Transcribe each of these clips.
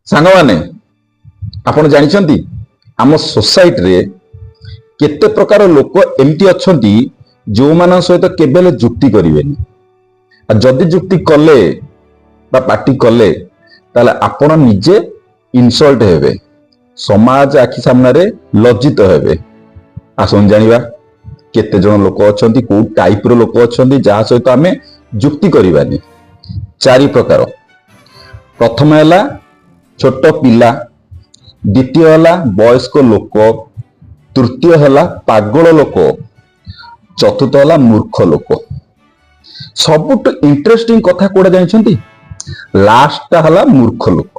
ସାଙ୍ଗମାନେ ଆପଣ ଜାଣିଛନ୍ତି ଆମ ସୋସାଇଟିରେ କେତେ ପ୍ରକାର ଲୋକ ଏମିତି ଅଛନ୍ତି ଯୋଉମାନଙ୍କ ସହିତ କେବେ ହେଲେ ଯୁକ୍ତି କରିବେନି। ଆଉ ଯଦି ଯୁକ୍ତି କଲେ ବା ପାର୍ଟି କଲେ ତାହେଲେ ଆପଣ ନିଜେ ଇନସଲ୍ଟ ହେବେ, ସମାଜ ଆଖି ସାମ୍ନାରେ ଲଜ୍ଜିତ ହେବେ। ଆସନ୍ତୁ ଜାଣିବା କେତେ ଜଣ ଲୋକ ଅଛନ୍ତି, କୋଉ ଟାଇପର ଲୋକ ଅଛନ୍ତି ଯାହା ସହିତ ଆମେ ଯୁକ୍ତି କରିବାନି। 4 ପ୍ରକାର। ପ୍ରଥମ ହେଲା ଛୋଟ ପିଲା, ଦ୍ୱିତୀୟ ହେଲା ବୟସ୍କ ଲୋକ, ତୃତୀୟ ହେଲା ପାଗଳ ଲୋକ, ଚତୁର୍ଥ ହେଲା ମୂର୍ଖ ଲୋକ। ସବୁଠୁ ଇଣ୍ଟରେଷ୍ଟିଂ କଥା କୋଉଟା ଜାଣିଛନ୍ତି? ଲାଷ୍ଟଟା ହେଲା ମୂର୍ଖ ଲୋକ।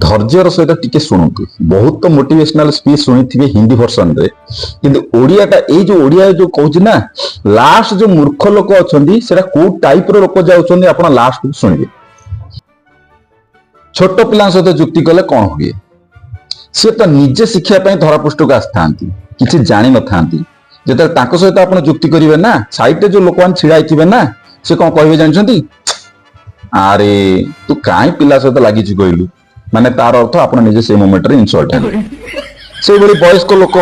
ଧୈର୍ଯ୍ୟର ସହିତ ଟିକେ ଶୁଣନ୍ତୁ। ବହୁତ ମୋଟିଭେଶନାଲ ସ୍ପିଚ ଶୁଣିଥିବେ ହିନ୍ଦୀ ଭର୍ସନରେ, କିନ୍ତୁ ଓଡିଆଟା ଏଇ ଯୋଉ ଓଡିଆ ଯୋଉ କହୁଛି ନା, ଲାଷ୍ଟ ଯୋଉ ମୂର୍ଖ ଲୋକ ଅଛନ୍ତି ସେଟା କୋଉ ଟାଇପର ଲୋକ ଯାଉଛନ୍ତି ଆପଣ ଲାଷ୍ଟକୁ ଶୁଣିବେ। ଛୋଟ ପିଲାଙ୍କ ସହିତ ଯୁକ୍ତି କଲେ କଣ ହୁଏ? ସେ ତ ନିଜେ ଶିଖିବା ପାଇଁ ଧରାପୃଷ୍ଠକୁ ଆସିଥାନ୍ତି, କିଛି ଜାଣିନଥାନ୍ତି। ଯେତେବେଳେ ତାଙ୍କ ସହିତ ଆପଣ ଯୁକ୍ତି କରିବେ ନା, ସାଇଡରେ ଯୋଉ ଲୋକମାନେ ଛିଡା ହେଇଥିବେ ନା, ସେ କଣ କହିବେ ଜାଣିଛନ୍ତି? ଆରେ ତୁ କାହିଁ ପିଲା ସହିତ ଲାଗିଛୁ କହିଲୁ, ମାନେ ତାର ଅର୍ଥ ଆପଣ ନିଜେ ସେଇ ମୋମେଣ୍ଟରେ ଇନସଲ୍ଟ ହେବେ। ସେଇଭଳି ବୟସ୍କ ଲୋକ,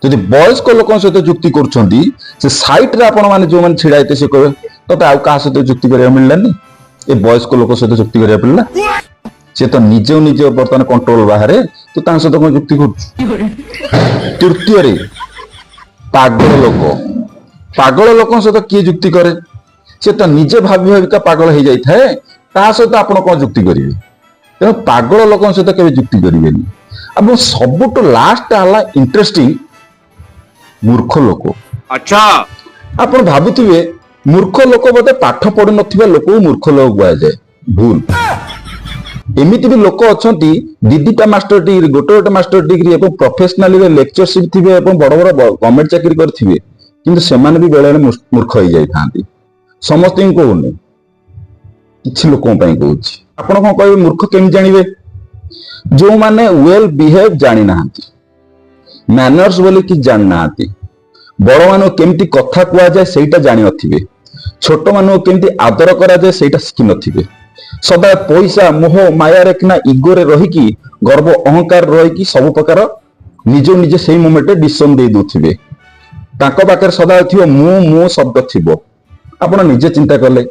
ଯଦି ବୟସ୍କ ଲୋକଙ୍କ ସହିତ ଯୁକ୍ତି କରୁଛନ୍ତି, ସେ ସାଇଟରେ ଆପଣ ମାନେ ଯୋଉମାନେ ଛିଡା ହେଇଥିବେ ସେ କହିବେ ତତେ ଆଉ କାହା ସହିତ ଯୁକ୍ତି କରିବାକୁ ମିଳିଲାନି, ଏ ବୟସ୍କ ଲୋକ ସହିତ ଯୁକ୍ତି କରିବାକୁ ମିଳିଲା। ସେ ତ ନିଜେ ବର୍ତ୍ତମାନ କଣ୍ଟ୍ରୋଲ ବାହାରେ, ତୁ ତାଙ୍କ ସହିତ କଣ ଯୁକ୍ତି କରୁଛୁ? ତୃତୀୟରେ ପାଗଳ ଲୋକ। ପାଗଳ ଲୋକଙ୍କ ସହିତ କିଏ ଯୁକ୍ତି କରେ? ସେ ତ ନିଜେ ଭାବି ଭାବିକା ପାଗଳ ହେଇଯାଇଥାଏ, ତା ସହିତ ଆପଣ କଣ ଯୁକ୍ତି କରିବେ? ତେଣୁ ପାଗଳ ଲୋକଙ୍କ ସହିତ କେବେ ଯୁକ୍ତି କରିବେନି। ଏବଂ ସବୁଠୁ ଲାଷ୍ଟ ହେଲା ଇଣ୍ଟରେଷ୍ଟିଂ, ମୂର୍ଖ ଲୋକ। ଆଚ୍ଛା, ଆପଣ ଭାବୁଥିବେ ମୂର୍ଖ ଲୋକ ବୋଧେ ପାଠ ପଢୁନଥିବା ଲୋକକୁ ମୂର୍ଖ ଲୋକ କୁହାଯାଏ। ଭୁଲ। ଏମିତି ବି ଲୋକ ଅଛନ୍ତି ଦିଟା ମାଷ୍ଟର ଡିଗ୍ରୀ, ଗୋଟେ ମାଷ୍ଟର ଡିଗ୍ରୀ ଏବଂ ପ୍ରଫେସନାଲିରେ ଲେକ୍ଚରସିପ ଥିବେ ଏବଂ ବଡ ବଡ ଗଭର୍ଣ୍ଣମେଣ୍ଟ ଚାକିରି କରିଥିବେ, କିନ୍ତୁ ସେମାନେ ବି ବେଳେବେଳେ ମୂର୍ଖ ହେଇଯାଇଥାନ୍ତି। ସମସ୍ତଙ୍କୁ କହୁନି, କିଛି ଲୋକଙ୍କ ପାଇଁ କହୁଛି। ଆପଣ କଣ କହିବେ ମୂର୍ଖ କେମିତି ଜାଣିବେ? ଯୋଉମାନେ ୱେଲ ବିହେଭ ଜାଣିନାହାନ୍ତି, ମ୍ୟାନର୍ସ ବୋଲି କିଛି ଜାଣିନାହାନ୍ତି, ବଡମାନଙ୍କୁ କେମିତି କଥା କୁହାଯାଏ ସେଇଟା ଜାଣିନଥିବେ, ଛୋଟ ମାନଙ୍କୁ କେମିତି ଆଦର କରାଯାଏ ସେଇଟା ଶିଖିନଥିବେ, ସଦା ପଇସା ମୋହ ମାୟାରେ କିନା ଇଗୋରେ ରହିକି, ଗର୍ବ ଅହଙ୍କାର ରହିକି ସବୁ ପ୍ରକାର ନିଜେ ସେଇ ମୋମେଣ୍ଟରେ ଡିସିସନ ଦେଇ ଦଉଥିବେ। ତାଙ୍କ ପାଖରେ ସଦା ଥିବ ମୁଁ ଶବ୍ଦ ଥିବ। ଆପଣ ନିଜେ ଚିନ୍ତା କଲେ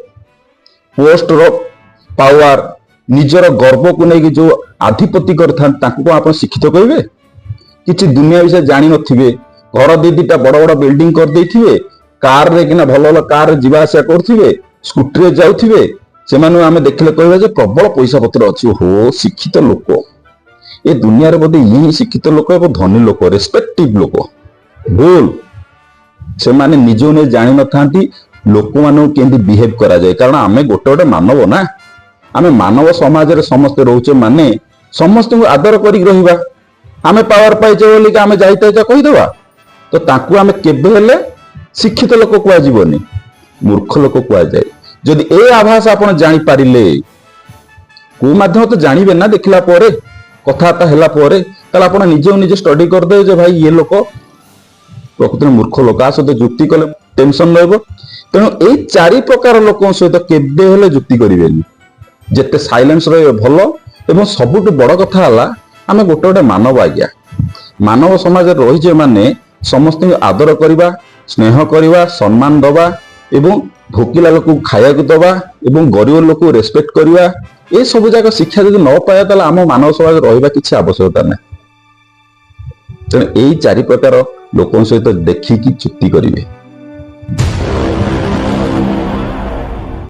ପୋଷ୍ଟର ପାୱାର, ନିଜର ଗର୍ବକୁ ନେଇକି ଯୋଉ ଆଧିପତ୍ୟ କରିଥାନ୍ତି ତାଙ୍କୁ କଣ ଆପଣ ଶିକ୍ଷିତ କହିବେ? କିଛି ଦୁନିଆ ବିଷୟରେ ଜାଣିନଥିବେ, ଘର ଦିଟା ବଡ ବଡ ବିଲ୍ଡିଂ କରିଦେଇଥିବେ, କାରରେ କିନା ଭଲ ଭଲ କାରରେ ଯିବା ଆସିବା କରୁଥିବେ, ସ୍କୁଟିରେ ଯାଉଥିବେ, ସେମାନଙ୍କୁ ଆମେ ଦେଖିଲେ କହିବା ଯେ ପ୍ରବଳ ପଇସା ପତ୍ର ଅଛି, ଓହୋ ଶିକ୍ଷିତ ଲୋକ। ଏ ଦୁନିଆରେ ବୋଧେ ଇଏ ହିଁ ଶିକ୍ଷିତ ଲୋକ ଏବଂ ଧନୀ ଲୋକ, ରେସ୍ପେକ୍ଟିଭ ଲୋକ। ଭୁଲ। ସେମାନେ ନିଜକୁ ନେଇ ଜାଣିନଥାନ୍ତି ଲୋକମାନଙ୍କୁ କେମିତି ବିହେଭ କରାଯାଏ। କାରଣ ଆମେ ଗୋଟେ ମାନବ ନା, ଆମେ ମାନବ ସମାଜରେ ସମସ୍ତେ ରହୁଛେ, ମାନେ ସମସ୍ତଙ୍କୁ ଆଦର କରିକି ରହିବା। ଆମେ ପାୱାର ପାଇଛେ ବୋଲିକି ଆମେ ଯାଇତାଇକା କହିଦେବା, ତ ତାଙ୍କୁ ଆମେ କେବେ ହେଲେ ଶିକ୍ଷିତ ଲୋକ କୁହାଯିବନି, ମୂର୍ଖ ଲୋକ କୁହାଯାଏ। ଯଦି ଏ ଆଭାସ ଆପଣ ଜାଣିପାରିଲେ, କୋଉ ମାଧ୍ୟମ ତ ଜାଣିବେ ନା, ଦେଖିଲା ପରେ, କଥାବାର୍ତ୍ତା ହେଲା ପରେ, ତାହେଲେ ଆପଣ ନିଜେ ଷ୍ଟଡି କରିଦେବେ ଯେ ଭାଇ ଇଏ ଲୋକ ପ୍ରକୃତରେ ମୂର୍ଖ ଲୋକ, ଆ ସହିତ ଯୁକ୍ତି କଲେ ଟେନସନ ରହିବ। ତେଣୁ ଏଇ 4 ପ୍ରକାର ଲୋକଙ୍କ ସହିତ କେବେ ହେଲେ ଯୁକ୍ତି କରିବେନି, ଯେତେ ସାଇଲେନ୍ସ ରହିବେ ଭଲ। ଏବଂ ସବୁଠୁ ବଡ କଥା ହେଲା ଆମେ ଗୋଟେ ମାନବ ଆଜ୍ଞା, ମାନବ ସମାଜରେ ରହିଛେ ମାନେ ସମସ୍ତଙ୍କୁ ଆଦର କରିବା, ସ୍ନେହ କରିବା, ସମ୍ମାନ ଦବା ଏବଂ ଭୋକିଲା ଲୋକକୁ ଖାଇବାକୁ ଦବା ଏବଂ ଗରିବ ଲୋକକୁ ରେସ୍ପେକ୍ଟ କରିବା, ଏ ସବୁ ଯାକ ଶିକ୍ଷା ଯଦି ନ ପାଇବା ତାହେଲେ ଆମ ମାନବ ସମାଜରେ ରହିବା କିଛି ଆବଶ୍ୟକତା ନାହିଁ। ତେଣୁ ଏଇ 4 ପ୍ରକାର ଲୋକଙ୍କ ସହିତ ଦେଖିକି ଯୁକ୍ତି କରିବେ।